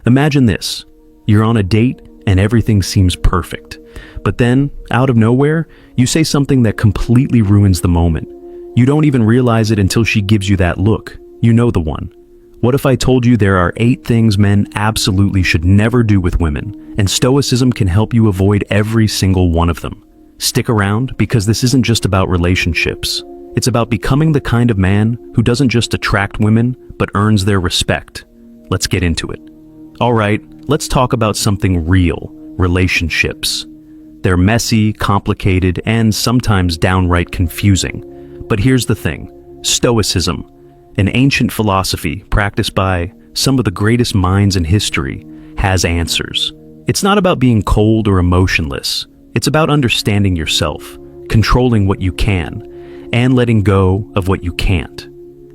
Imagine this. You're on a date and everything seems perfect. But then, out of nowhere, you say something that completely ruins the moment. You don't even realize it until she gives you that look. You know the one. What if I told you there are 8 things men absolutely should never do with women, and Stoicism can help you avoid every single one of them? Stick around, because this isn't just about relationships. It's about becoming the kind of man who doesn't just attract women, but earns their respect. Let's get into it. Alright, let's talk about something real: relationships. They're messy, complicated, and sometimes downright confusing. But here's the thing: Stoicism, an ancient philosophy practiced by some of the greatest minds in history, has answers. It's not about being cold or emotionless. It's about understanding yourself, controlling what you can, and letting go of what you can't.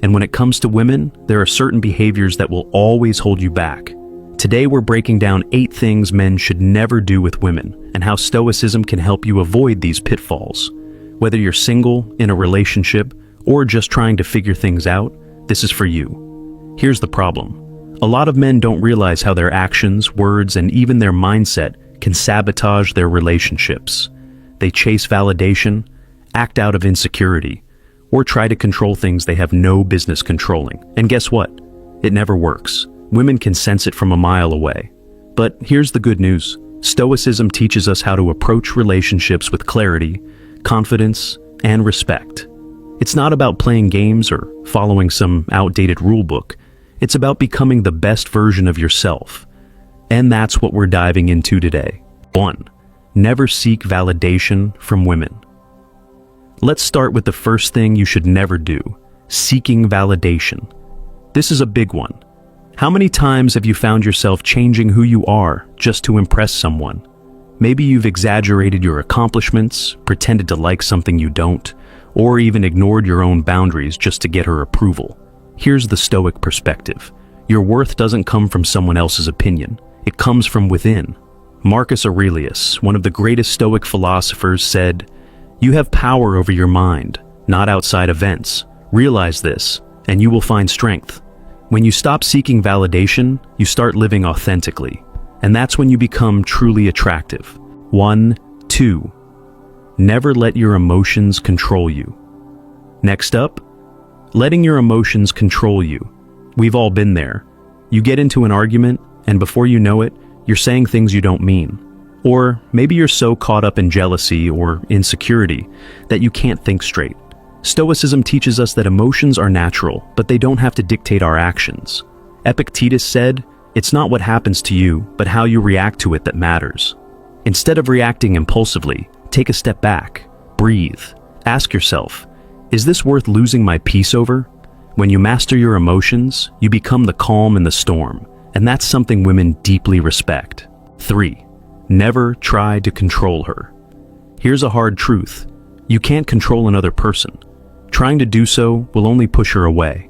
And when it comes to women, there are certain behaviors that will always hold you back. Today we're breaking down 8 things men should never do with women, and how Stoicism can help you avoid these pitfalls. Whether you're single, in a relationship, or just trying to figure things out, this is for you. Here's the problem. A lot of men don't realize how their actions, words, and even their mindset can sabotage their relationships. They chase validation, act out of insecurity, or try to control things they have no business controlling. And guess what? It never works. Women can sense it from a mile away. But here's the good news. Stoicism teaches us how to approach relationships with clarity, confidence, and respect. It's not about playing games or following some outdated rulebook. It's about becoming the best version of yourself. And that's what we're diving into today. 1. Never seek validation from women. Let's start with the first thing you should never do: seeking validation. This is a big one. How many times have you found yourself changing who you are just to impress someone? Maybe you've exaggerated your accomplishments, pretended to like something you don't, or even ignored your own boundaries just to get her approval. Here's the Stoic perspective. Your worth doesn't come from someone else's opinion. It comes from within. Marcus Aurelius, one of the greatest Stoic philosophers, said, "You have power over your mind, not outside events. Realize this, and you will find strength." When you stop seeking validation, you start living authentically. And that's when you become truly attractive. 2. Never let your emotions control you. Next up, letting your emotions control you. We've all been there. You get into an argument, and before you know it, you're saying things you don't mean. Or maybe you're so caught up in jealousy or insecurity that you can't think straight. Stoicism teaches us that emotions are natural, but they don't have to dictate our actions. Epictetus said, "It's not what happens to you, but how you react to it that matters." Instead of reacting impulsively, take a step back, breathe, ask yourself, is this worth losing my peace over? When you master your emotions, you become the calm in the storm, and that's something women deeply respect. 3. Never try to control her. Here's a hard truth. You can't control another person. Trying to do so will only push her away.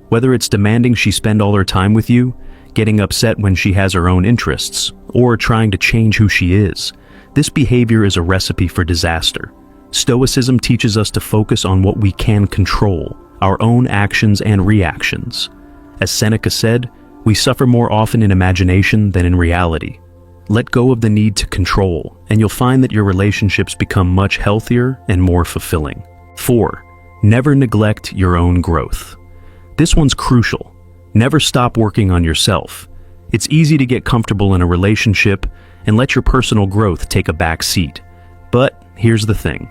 Whether it's demanding she spend all her time with you, getting upset when she has her own interests, or trying to change who she is, this behavior is a recipe for disaster. Stoicism teaches us to focus on what we can control, our own actions and reactions. As Seneca said, we suffer more often in imagination than in reality. Let go of the need to control, and you'll find that your relationships become much healthier and more fulfilling. 4. Never neglect your own growth. This one's crucial. Never stop working on yourself. It's easy to get comfortable in a relationship and let your personal growth take a back seat. But here's the thing.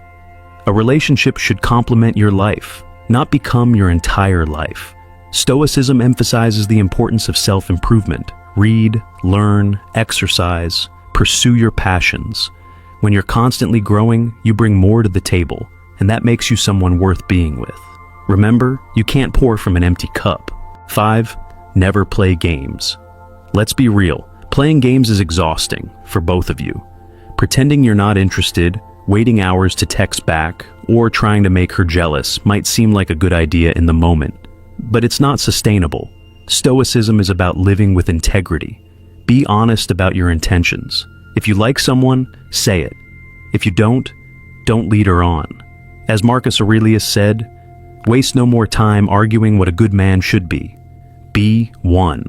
A relationship should complement your life, not become your entire life. Stoicism emphasizes the importance of self-improvement. Read, learn, exercise, pursue your passions. When you're constantly growing, you bring more to the table, and that makes you someone worth being with. Remember, you can't pour from an empty cup. 5. Never play games. Let's be real, playing games is exhausting for both of you. Pretending you're not interested, waiting hours to text back, or trying to make her jealous might seem like a good idea in the moment, but it's not sustainable. Stoicism is about living with integrity. Be honest about your intentions. If you like someone, say it. If you don't lead her on. As Marcus Aurelius said, waste no more time arguing what a good man should be. Be one.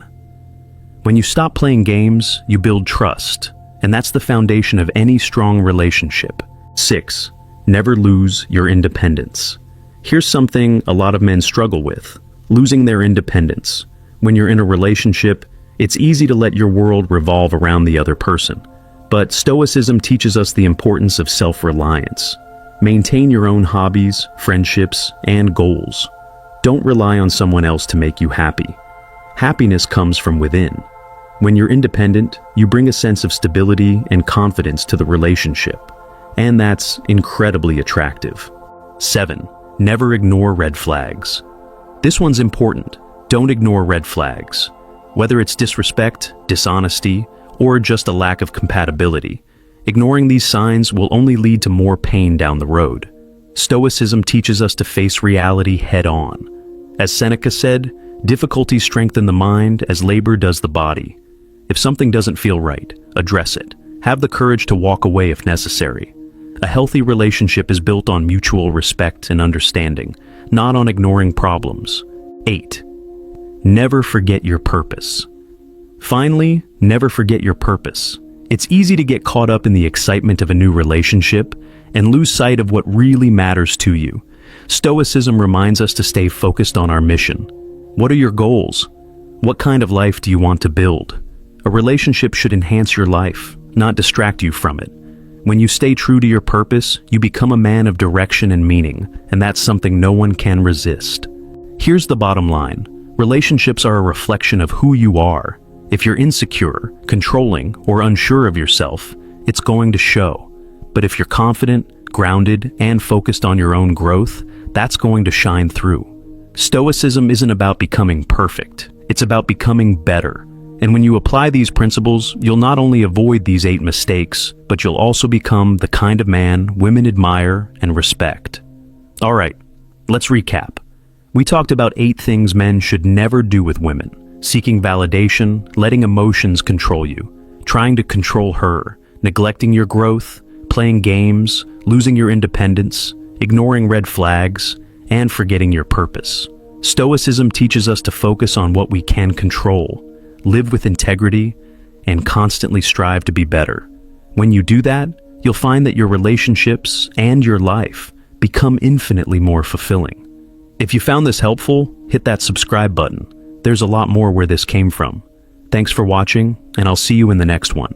When you stop playing games, you build trust, and that's the foundation of any strong relationship. 6. Never lose your independence. Here's something a lot of men struggle with: losing their independence. When you're in a relationship, it's easy to let your world revolve around the other person. But Stoicism teaches us the importance of self-reliance. Maintain your own hobbies, friendships, and goals. Don't rely on someone else to make you happy. Happiness comes from within. When you're independent, you bring a sense of stability and confidence to the relationship, and that's incredibly attractive. 7. Never ignore red flags. This one's important. Don't ignore red flags. Whether it's disrespect, dishonesty, or just a lack of compatibility, ignoring these signs will only lead to more pain down the road. Stoicism teaches us to face reality head-on. As Seneca said, difficulties strengthen the mind as labor does the body. If something doesn't feel right, address it. Have the courage to walk away if necessary. A healthy relationship is built on mutual respect and understanding, not on ignoring problems. 8. Never forget your purpose. Finally, never forget your purpose. It's easy to get caught up in the excitement of a new relationship and lose sight of what really matters to you. Stoicism reminds us to stay focused on our mission. What are your goals? What kind of life do you want to build? A relationship should enhance your life, not distract you from it. When you stay true to your purpose, you become a man of direction and meaning, and that's something no one can resist. Here's the bottom line. Relationships are a reflection of who you are. If you're insecure, controlling, or unsure of yourself, it's going to show. But if you're confident, grounded, and focused on your own growth, that's going to shine through. Stoicism isn't about becoming perfect. It's about becoming better. And when you apply these principles, you'll not only avoid these 8 mistakes, but you'll also become the kind of man women admire and respect. All right, let's recap. We talked about 8 things men should never do with women: seeking validation, letting emotions control you, trying to control her, neglecting your growth, playing games, losing your independence, ignoring red flags, and forgetting your purpose. Stoicism teaches us to focus on what we can control, live with integrity, and constantly strive to be better. When you do that, you'll find that your relationships and your life become infinitely more fulfilling. If you found this helpful, hit that subscribe button. There's a lot more where this came from. Thanks for watching, and I'll see you in the next one.